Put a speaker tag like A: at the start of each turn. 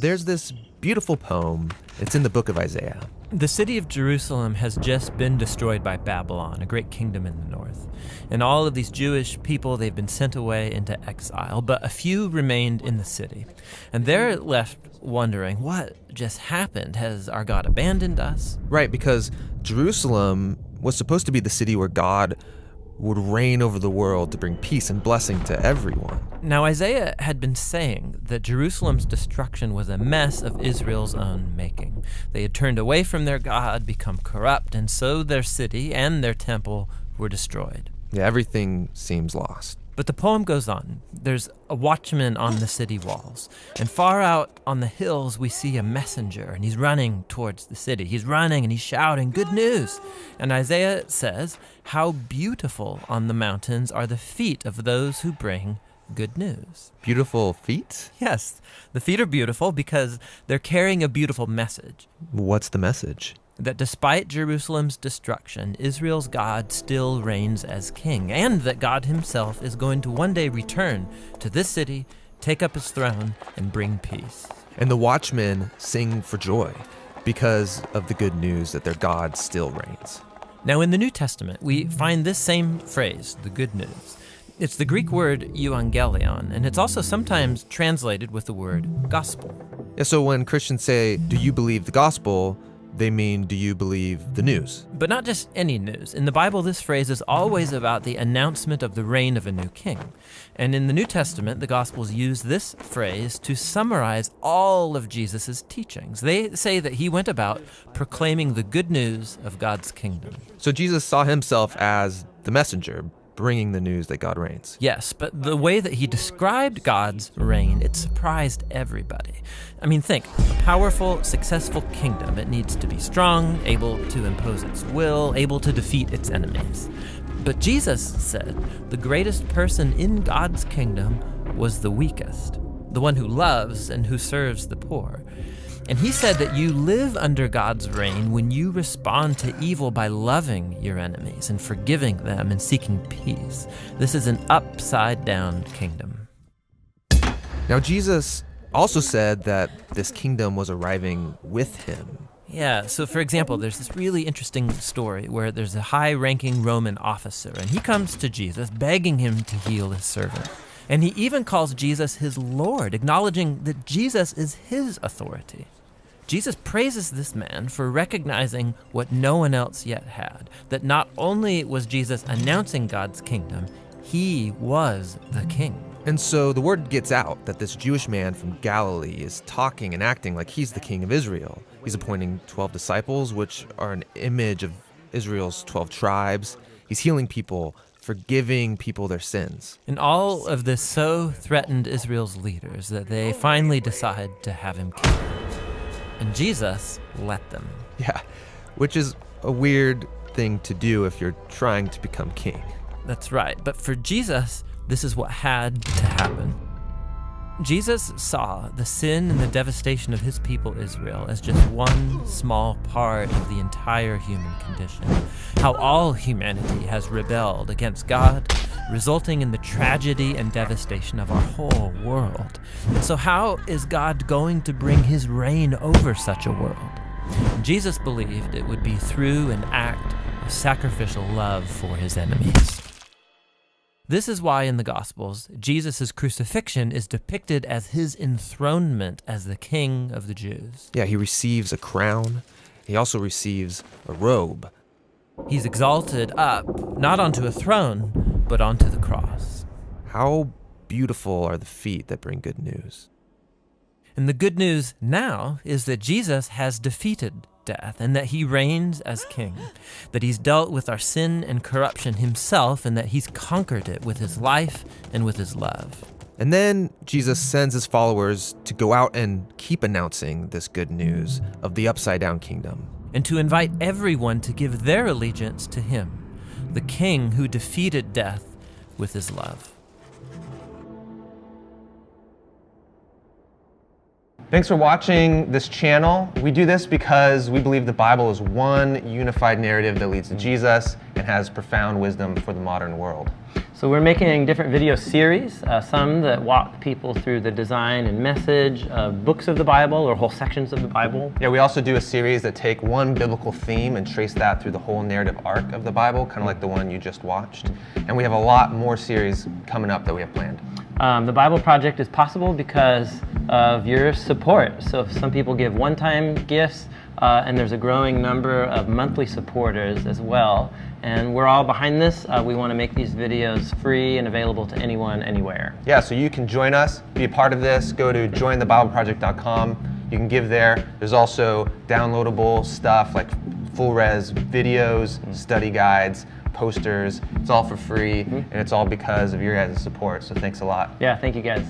A: there's this beautiful poem. It's in the book of Isaiah.
B: The city of Jerusalem has just been destroyed by Babylon, a great kingdom in the north. And all of these Jewish people, they've been sent away into exile, but a few remained in the city. And they're left wondering, what just happened? Has our God abandoned us?
A: Right, because Jerusalem was supposed to be the city where God would reign over the world to bring peace and blessing to everyone.
B: Now, Isaiah had been saying that Jerusalem's destruction was a mess of Israel's own making. They had turned away from their God, become corrupt, and so their city and their temple were destroyed.
A: Yeah, everything seems lost.
B: But the poem goes on. There's a watchman on the city walls, and far out on the hills we see a messenger, and he's running towards the city. He's running and he's shouting, "Good news!" And Isaiah says, "How beautiful on the mountains are the feet of those who bring good news."
A: Beautiful feet?
B: Yes, the feet are beautiful because they're carrying a beautiful message.
A: What's the message?
B: That despite Jerusalem's destruction, Israel's God still reigns as king, and that God himself is going to one day return to this city, take up his throne, and bring peace.
A: And the watchmen sing for joy because of the good news that their God still reigns.
B: Now, in the New Testament, we find this same phrase, the good news. It's the Greek word euangelion, and it's also sometimes translated with the word gospel.
A: Yeah, so when Christians say, "Do you believe the gospel?" they mean, do you believe the news?
B: But not just any news. In the Bible, this phrase is always about the announcement of the reign of a new king. And in the New Testament, the Gospels use this phrase to summarize all of Jesus' teachings. They say that he went about proclaiming the good news of God's kingdom.
A: So Jesus saw himself as the messenger, bringing the news that God reigns.
B: Yes, but the way that he described God's reign, it surprised everybody. I mean, think, a powerful, successful kingdom. It needs to be strong, able to impose its will, able to defeat its enemies. But Jesus said the greatest person in God's kingdom was the weakest, the one who loves and who serves the poor. And he said that you live under God's reign when you respond to evil by loving your enemies and forgiving them and seeking peace. This is an upside-down kingdom.
A: Now, Jesus also said that this kingdom was arriving with him.
B: Yeah, so for example, there's this really interesting story where there's a high-ranking Roman officer, and he comes to Jesus begging him to heal his servant. And he even calls Jesus his Lord, acknowledging that Jesus is his authority. Jesus praises this man for recognizing what no one else yet had, that not only was Jesus announcing God's kingdom, he was the king.
A: And so the word gets out that this Jewish man from Galilee is talking and acting like he's the king of Israel. He's appointing 12 disciples, which are an image of Israel's 12 tribes. He's healing people, forgiving people their sins.
B: And all of this so threatened Israel's leaders that they finally decide to have him killed. And Jesus let them.
A: Yeah, which is a weird thing to do if you're trying to become king.
B: That's right. But for Jesus, this is what had to happen. Jesus saw the sin and the devastation of his people Israel as just one small part of the entire human condition. How all humanity has rebelled against God, resulting in the tragedy and devastation of our whole world. And so how is God going to bring his reign over such a world? Jesus believed it would be through an act of sacrificial love for his enemies. This is why in the Gospels, Jesus' crucifixion is depicted as his enthronement as the King of the Jews.
A: Yeah, he receives a crown. He also receives a robe.
B: He's exalted up, not onto a throne, but onto the cross.
A: How beautiful are the feet that bring good news.
B: And the good news now is that Jesus has defeated death and that he reigns as king, that he's dealt with our sin and corruption himself and that he's conquered it with his life and with his love.
A: And then Jesus sends his followers to go out and keep announcing this good news of the upside-down kingdom.
B: And to invite everyone to give their allegiance to him, the king who defeated death with his love.
A: Thanks for watching this channel. We do this because we believe the Bible is one unified narrative that leads to Jesus, and and has profound wisdom for the modern world.
C: So we're making different video series, some that walk people through the design and message of books of the Bible or whole sections of the Bible.
A: Yeah, we also do a series that take one biblical theme and trace that through the whole narrative arc of the Bible, kind of like the one you just watched. And we have a lot more series coming up that we have planned.
C: The Bible Project is possible because of your support. So some people give one-time gifts, and there's a growing number of monthly supporters as well. And we're all behind this. We want to make these videos free and available to anyone, anywhere.
A: Yeah, so you can join us, be a part of this. Go to jointhebibleproject.com. You can give there. There's also downloadable stuff like full-res videos, study guides, posters. It's all for free, and it's all because of your guys' support. So thanks a lot.
C: Yeah, thank you guys.